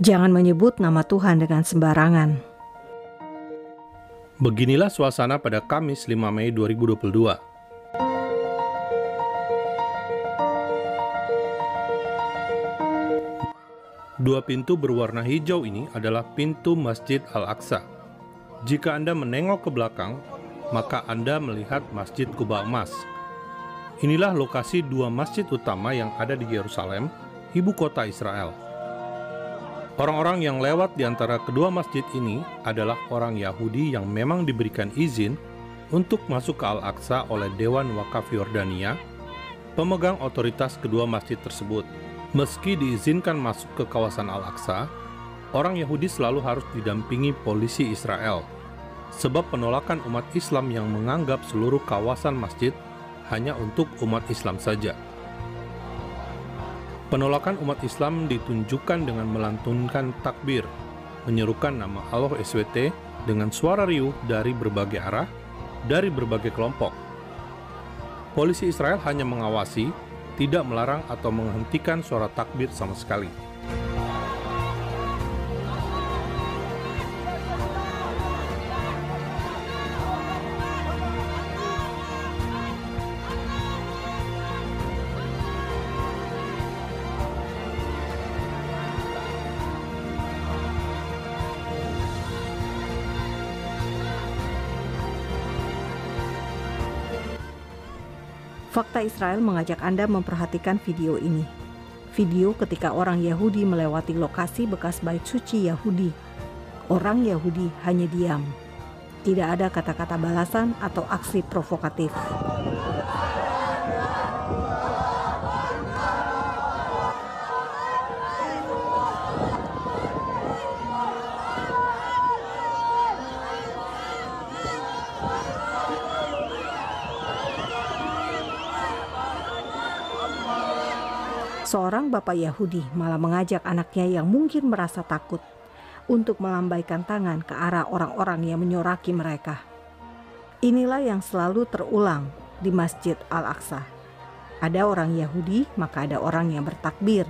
Jangan menyebut nama Tuhan dengan sembarangan. Beginilah suasana pada Kamis 5 Mei 2022. Dua pintu berwarna hijau ini adalah pintu Masjid Al-Aqsa. Jika Anda menengok ke belakang, maka Anda melihat Masjid Kuba Emas. Inilah lokasi dua masjid utama yang ada di Yerusalem, ibu kota Israel. Orang-orang yang lewat di antara kedua masjid ini adalah orang Yahudi yang memang diberikan izin untuk masuk ke Al-Aqsa oleh Dewan Wakaf Yordania, pemegang otoritas kedua masjid tersebut. Meski diizinkan masuk ke kawasan Al-Aqsa, orang Yahudi selalu harus didampingi polisi Israel, sebab penolakan umat Islam yang menganggap seluruh kawasan masjid hanya untuk umat Islam saja. Penolakan umat Islam ditunjukkan dengan melantunkan takbir, menyerukan nama Allah SWT dengan suara riuh dari berbagai arah, dari berbagai kelompok. Polisi Israel hanya mengawasi, tidak melarang atau menghentikan suara takbir sama sekali. Fakta Israel mengajak Anda memperhatikan video ini. Video ketika orang Yahudi melewati lokasi bekas bait suci Yahudi. Orang Yahudi hanya diam. Tidak ada kata-kata balasan atau aksi provokatif. Seorang bapak Yahudi malah mengajak anaknya yang mungkin merasa takut untuk melambaikan tangan ke arah orang-orang yang menyoraki mereka. Inilah yang selalu terulang di Masjid Al-Aqsa. Ada orang Yahudi, maka ada orang yang bertakbir.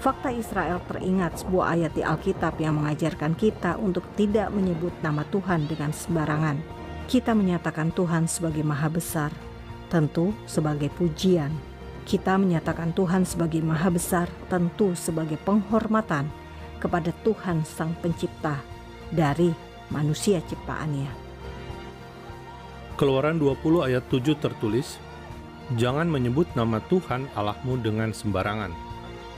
Fakta Israel teringat sebuah ayat di Alkitab yang mengajarkan kita untuk tidak menyebut nama Tuhan dengan sembarangan. Kita menyatakan Tuhan sebagai Maha Besar, tentu sebagai pujian. Kita menyatakan Tuhan sebagai Maha Besar, tentu sebagai penghormatan kepada Tuhan Sang Pencipta dari manusia ciptaannya. Keluaran 20 ayat 7 tertulis, "Jangan menyebut nama Tuhan Allahmu dengan sembarangan,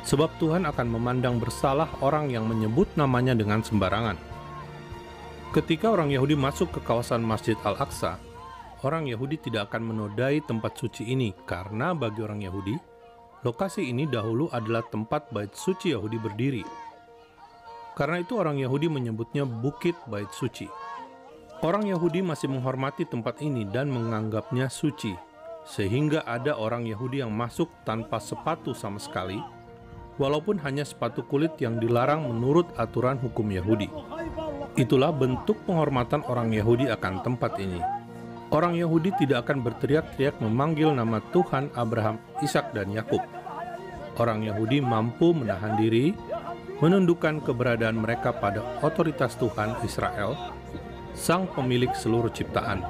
sebab Tuhan akan memandang bersalah orang yang menyebut namanya dengan sembarangan." Ketika orang Yahudi masuk ke kawasan Masjid Al-Aqsa, orang Yahudi tidak akan menodai tempat suci ini karena bagi orang Yahudi, lokasi ini dahulu adalah tempat bait suci Yahudi berdiri. Karena itu orang Yahudi menyebutnya Bukit Bait Suci. Orang Yahudi masih menghormati tempat ini dan menganggapnya suci, sehingga ada orang Yahudi yang masuk tanpa sepatu sama sekali, walaupun hanya sepatu kulit yang dilarang menurut aturan hukum Yahudi. Itulah bentuk penghormatan orang Yahudi akan tempat ini. Orang Yahudi tidak akan berteriak-teriak memanggil nama Tuhan Abraham, Ishak, dan Yakub. Orang Yahudi mampu menahan diri, menundukkan keberadaan mereka pada otoritas Tuhan Israel, Sang Pemilik seluruh ciptaan.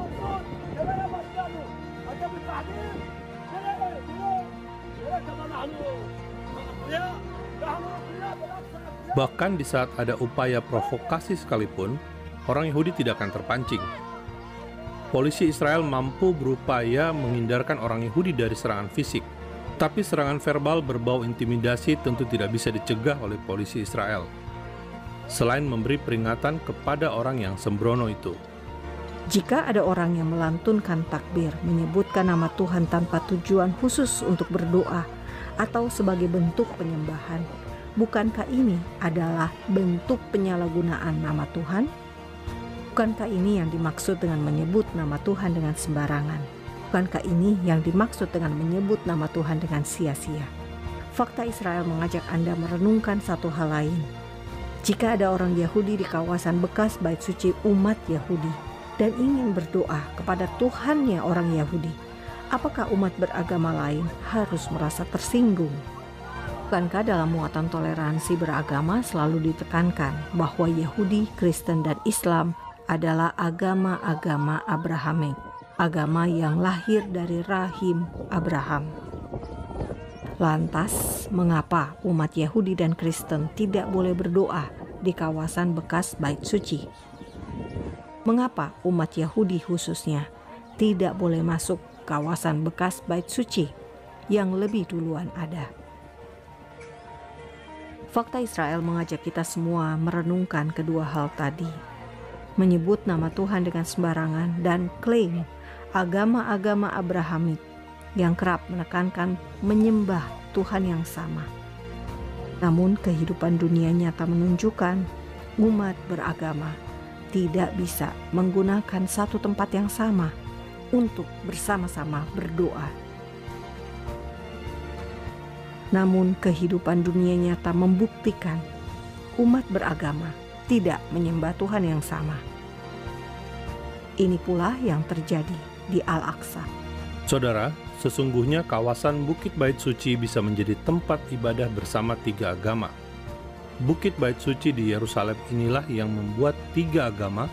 Bahkan di saat ada upaya provokasi sekalipun, orang Yahudi tidak akan terpancing. Polisi Israel mampu berupaya menghindarkan orang Yahudi dari serangan fisik, tapi serangan verbal berbau intimidasi tentu tidak bisa dicegah oleh polisi Israel, selain memberi peringatan kepada orang yang sembrono itu. Jika ada orang yang melantunkan takbir, menyebutkan nama Tuhan tanpa tujuan khusus untuk berdoa atau sebagai bentuk penyembahan, bukankah ini adalah bentuk penyalahgunaan nama Tuhan? Bukankah ini yang dimaksud dengan menyebut nama Tuhan dengan sembarangan? Bukankah ini yang dimaksud dengan menyebut nama Tuhan dengan sia-sia? Fakta Israel mengajak Anda merenungkan satu hal lain. Jika ada orang Yahudi di kawasan bekas bait suci umat Yahudi dan ingin berdoa kepada Tuhannya orang Yahudi, apakah umat beragama lain harus merasa tersinggung? Bukankah dalam muatan toleransi beragama selalu ditekankan bahwa Yahudi, Kristen, dan Islam adalah agama-agama Abrahamik, agama yang lahir dari rahim Abraham? Lantas, mengapa umat Yahudi dan Kristen tidak boleh berdoa di kawasan bekas Bait Suci? Mengapa umat Yahudi khususnya tidak boleh masuk kawasan bekas Bait Suci yang lebih duluan ada? Fakta Israel mengajak kita semua merenungkan kedua hal tadi. Menyebut nama Tuhan dengan sembarangan dan klaim agama-agama Abrahamik yang kerap menekankan menyembah Tuhan yang sama. Namun kehidupan dunia nyata menunjukkan umat beragama tidak bisa menggunakan satu tempat yang sama untuk bersama-sama berdoa. Namun kehidupan dunia nyata membuktikan umat beragama tidak menyembah Tuhan yang sama. Ini pula yang terjadi di Al-Aqsa. Saudara, sesungguhnya kawasan Bukit Bait Suci bisa menjadi tempat ibadah bersama tiga agama. Bukit Bait Suci di Yerusalem inilah yang membuat tiga agama,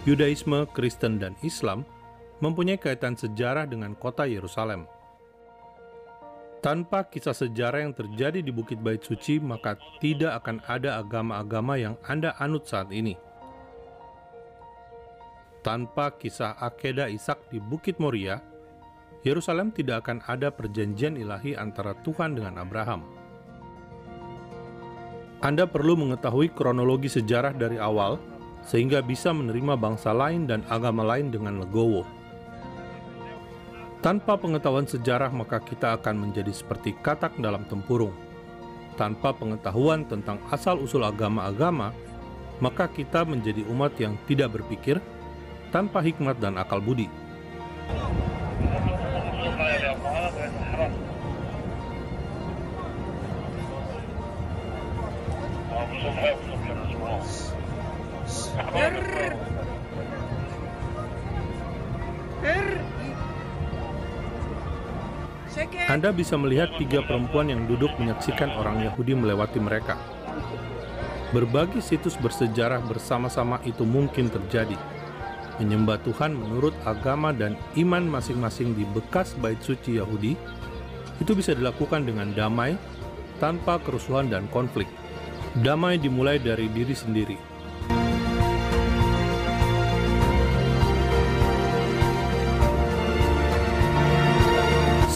Yudaisme, Kristen, dan Islam, mempunyai kaitan sejarah dengan kota Yerusalem. Tanpa kisah sejarah yang terjadi di Bukit Bait Suci, maka tidak akan ada agama-agama yang Anda anut saat ini. Tanpa kisah akedah Ishak di Bukit Moria, Yerusalem tidak akan ada perjanjian ilahi antara Tuhan dengan Abraham. Anda perlu mengetahui kronologi sejarah dari awal, sehingga bisa menerima bangsa lain dan agama lain dengan legowo. Tanpa pengetahuan sejarah, maka kita akan menjadi seperti katak dalam tempurung. Tanpa pengetahuan tentang asal-usul agama-agama, maka kita menjadi umat yang tidak berpikir, tanpa hikmat dan akal budi. Anda bisa melihat tiga perempuan yang duduk menyaksikan orang Yahudi melewati mereka. Berbagi situs bersejarah bersama-sama itu mungkin terjadi. Menyembah Tuhan menurut agama dan iman masing-masing di bekas Bait Suci Yahudi itu bisa dilakukan dengan damai, tanpa kerusuhan dan konflik. Damai dimulai dari diri sendiri.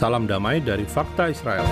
Salam damai dari Fakta Israel.